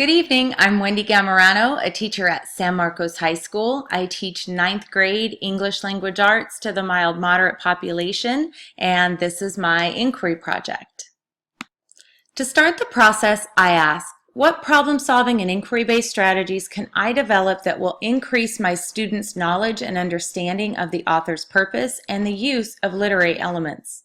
Good evening, I'm Wendy Gammarano, a teacher at San Marcos High School. I teach 9th grade English language arts to the mild moderate population, and this is my inquiry project. To start the process, I ask, what problem-solving and inquiry-based strategies can I develop that will increase my students' knowledge and understanding of the author's purpose and the use of literary elements?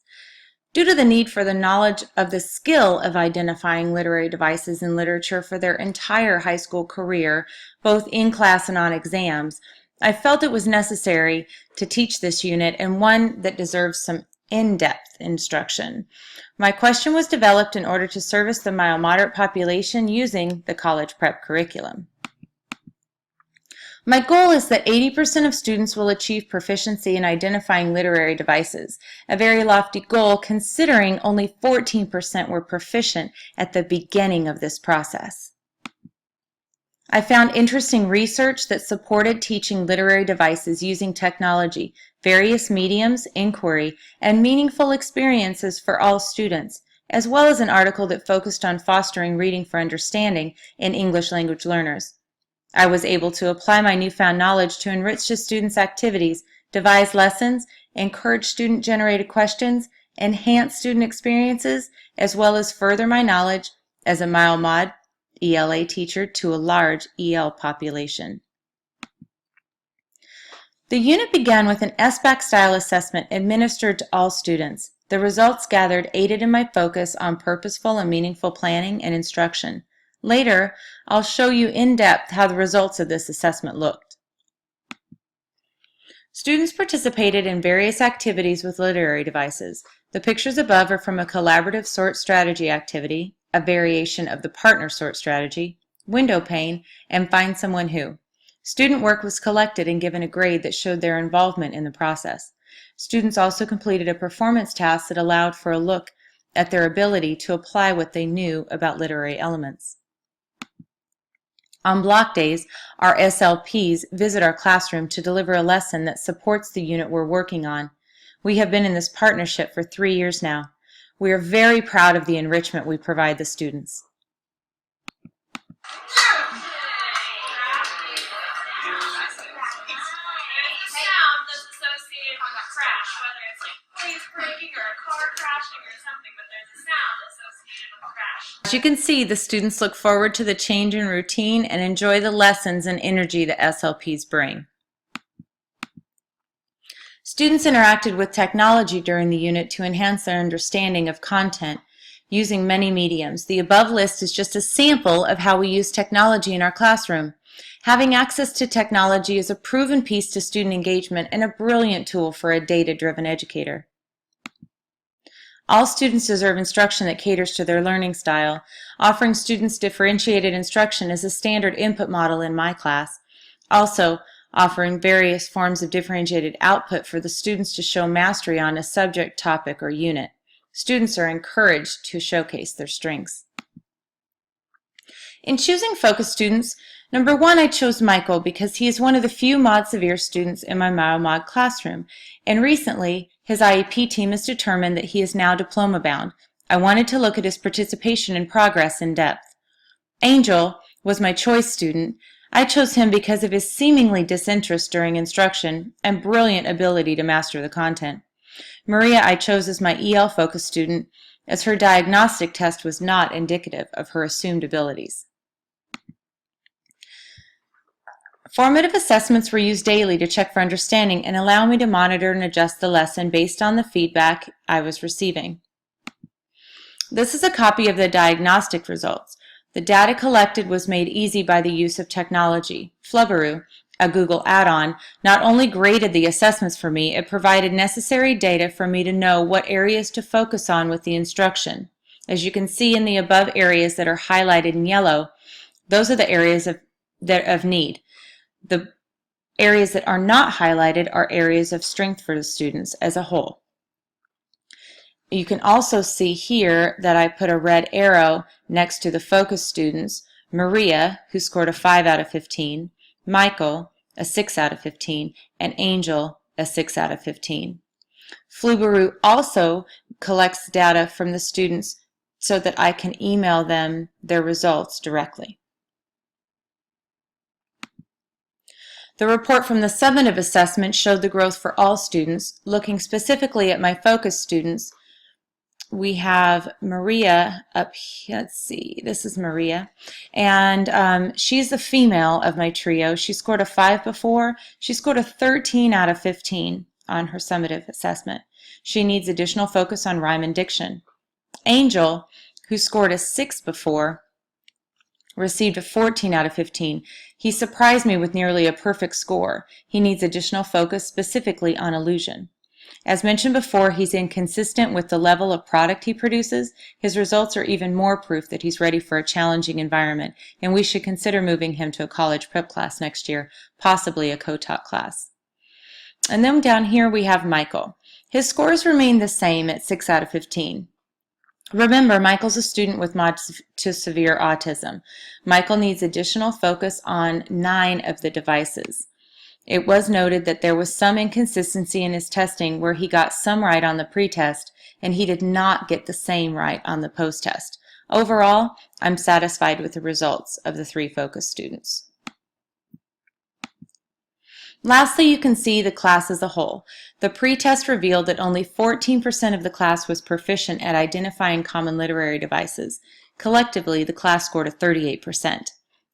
Due to the need for the knowledge of the skill of identifying literary devices in literature for their entire high school career, both in class and on exams, I felt it was necessary to teach this unit and one that deserves some in-depth instruction. My question was developed in order to service the mild-moderate population using the college prep curriculum. My goal is that 80% of students will achieve proficiency in identifying literary devices, a very lofty goal considering only 14% were proficient at the beginning of this process. I found interesting research that supported teaching literary devices using technology, various mediums, inquiry, and meaningful experiences for all students, as well as an article that focused on fostering reading for understanding in English language learners. I was able to apply my newfound knowledge to enrich the students' activities, devise lessons, encourage student-generated questions, enhance student experiences, as well as further my knowledge as a mild-mod ELA teacher to a large EL population. The unit began with an SBAC-style assessment administered to all students. The results gathered aided in my focus on purposeful and meaningful planning and instruction. Later, I'll show you in depth how the results of this assessment looked. Students participated in various activities with literary devices. The pictures above are from a collaborative sort strategy activity, a variation of the partner sort strategy, window pane, and find someone who. Student work was collected and given a grade that showed their involvement in the process. Students also completed a performance task that allowed for a look at their ability to apply what they knew about literary elements. On block days, our SLPs visit our classroom to deliver a lesson that supports the unit we're working on. We have been in this partnership for 3 years now. We are very proud of the enrichment we provide the students. As you can see, the students look forward to the change in routine and enjoy the lessons and energy the SLPs bring. Students interacted with technology during the unit to enhance their understanding of content using many mediums. The above list is just a sample of how we use technology in our classroom. Having access to technology is a proven piece to student engagement and a brilliant tool for a data-driven educator. All students deserve instruction that caters to their learning style. Offering students differentiated instruction is a standard input model in my class. Also, offering various forms of differentiated output for the students to show mastery on a subject, topic, or unit. Students are encouraged to showcase their strengths. In choosing focus students, number 1, I chose Michael because he is one of the few Mod Severe students in my mild mod classroom, and recently his IEP team has determined that he is now diploma bound. I wanted to look at his participation and progress in depth. Angel was my choice student. I chose him because of his seemingly disinterest during instruction and brilliant ability to master the content. Maria I chose as my EL focus student as her diagnostic test was not indicative of her assumed abilities. Formative assessments were used daily to check for understanding and allow me to monitor and adjust the lesson based on the feedback I was receiving. This is a copy of the diagnostic results. The data collected was made easy by the use of technology. Flubberoo, a Google add-on, not only graded the assessments for me, it provided necessary data for me to know what areas to focus on with the instruction. As you can see in the above areas that are highlighted in yellow, those are the areas of need. The areas that are not highlighted are areas of strength for the students as a whole. You can also see here that I put a red arrow next to the focus students, Maria, who scored a 5 out of 15, Michael, a 6 out of 15, and Angel, a 6 out of 15. Flubberoo also collects data from the students so that I can email them their results directly. The report from the summative assessment showed the growth for all students. Looking specifically at my focus students, we have Maria up here. Let's see, this is Maria, and she's the female of my trio. She scored a 5 before. She scored a 13 out of 15 on her summative assessment. She needs additional focus on rhyme and diction. Angel, who scored a 6 before, received a 14 out of 15. He surprised me with nearly a perfect score. He needs additional focus specifically on illusion. As mentioned before, he's inconsistent with the level of product he produces. His results are even more proof that he's ready for a challenging environment, and we should consider moving him to a college prep class next year, possibly a co-taught class. And then down here we have Michael. His scores remain the same at 6 out of 15. Remember, Michael's a student with moderate to severe autism. Michael needs additional focus on 9 of the devices. It was noted that there was some inconsistency in his testing where he got some right on the pretest and he did not get the same right on the post-test. Overall, I'm satisfied with the results of the 3 focus students. Lastly, you can see the class as a whole. The pretest revealed that only 14% of the class was proficient at identifying common literary devices. Collectively, the class scored a 38%.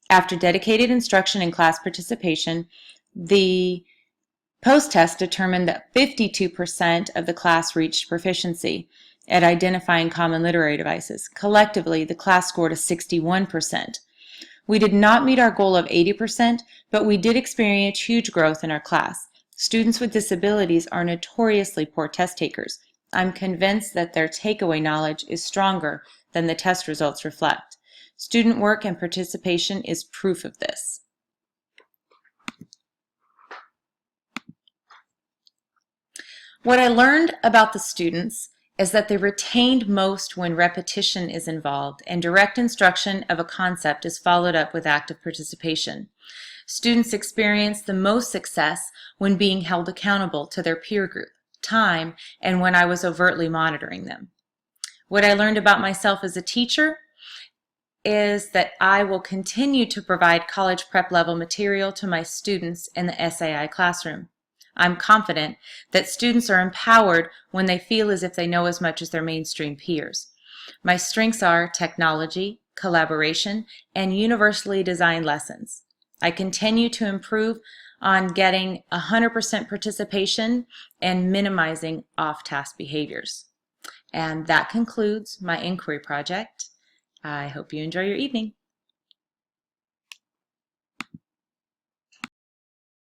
After dedicated instruction and class participation, the post-test determined that 52% of the class reached proficiency at identifying common literary devices. Collectively, the class scored a 61%. We did not meet our goal of 80%, but we did experience huge growth in our class. Students with disabilities are notoriously poor test takers. I'm convinced that their takeaway knowledge is stronger than the test results reflect. Student work and participation is proof of this. What I learned about the students is that they retained most when repetition is involved and direct instruction of a concept is followed up with active participation. Students experience the most success when being held accountable to their peer group, time, and when I was overtly monitoring them. What I learned about myself as a teacher is that I will continue to provide college prep level material to my students in the SAI classroom. I'm confident that students are empowered when they feel as if they know as much as their mainstream peers. My strengths are technology, collaboration, and universally designed lessons. I continue to improve on getting 100% participation and minimizing off-task behaviors. And that concludes my inquiry project. I hope you enjoy your evening.